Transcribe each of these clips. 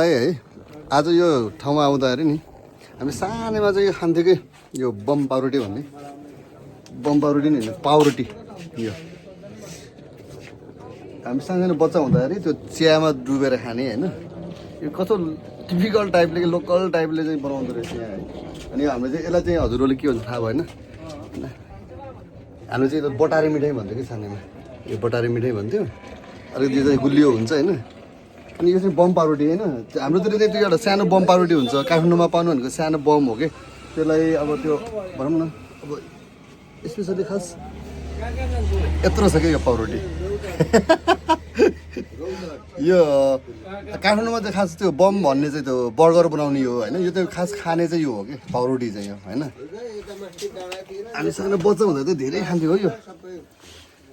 है आज यो ठाउँमा आउँदाखेरि नि हामी सानैमा चाहिँ यो खान्थ्यो कि यो बम पाउरोटी भन्ने बम पाउरोटी नि होइन पाउरोटी यो हामी सानो बच्चा हुँदाखेरि त्यो चियामा डुबेर खाने होइन यो कस्तो टिपिकल टाइपले लोकल टाइपले चाहिँ बनाउँदो रहेछ यहाँ है अनि हाम्रो चाहिँ यसलाई चाहिँ हजुरहरूले के भन्छ थाहा भएन हाम्रो चाहिँ यो बटारे मिठाई भन्थ्यो कि सानैमा यो बटारे मिठाई भन्थ्यो अलिकति यो चाहिँ गुलियो हुन्छ होइन अनि यो चाहिँ बम पाउरोटी होइन हाम्रोतिर चाहिँ त्यो एउटा सानो बम पाउरोटी हुन्छ काठमाडौँमा पाउनु भनेको सानो बम हो कि त्यसलाई अब त्यो भनौँ न अब स्पेसली खास यत्रो छ क्या यो पाउरोटी यो काठमाडौँमा चाहिँ खास त्यो बम भन्ने चाहिँ त्यो बर्गर बनाउने हो होइन यो चाहिँ खास खाने चाहिँ यो हो कि पाउरोटी चाहिँ यो होइन हामी सानो बच्चा हुँदा चाहिँ धेरै खान्थ्यौँ हो यो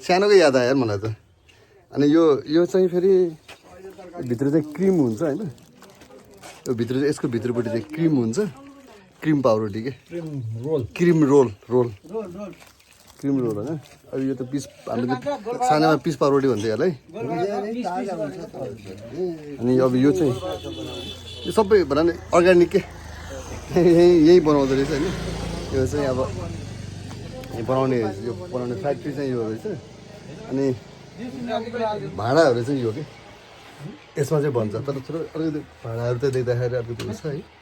सानोकै याद आयो यार मलाई त अनि यो चाहिँ फेरि भित्र चाहिँ क्रिम हुन्छ होइन यो भित्र चाहिँ यसको भित्रपट्टि चाहिँ क्रिम हुन्छ क्रिम पाउरोटी के क्रिम रोल होइन अब यो त पिस हामीले सानोमा पिस पाउरोटी भन्थ्यो यसलाई अनि अब यो चाहिँ यो सबै भन न अर्ग्यानिक के यही बनाउँदो रहेछ होइन यो चाहिँ अब बनाउने फ्याक्ट्री चाहिँ यो रहेछ अनि भाँडाहरू चाहिँ यो के यसमा चाहिँ भन्छ तर थोरै अलिकति भाँडाहरू चाहिँ देख्दाखेरि अलिकति हुन्छ है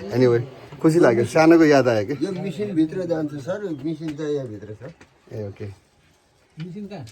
एनिवे खुसी लाग्यो सानोको याद आयो कि यो मेसिनभित्र जान्छ सर मेसिन चाहिँ यहाँभित्र छ ए ओके मेसिन कहाँ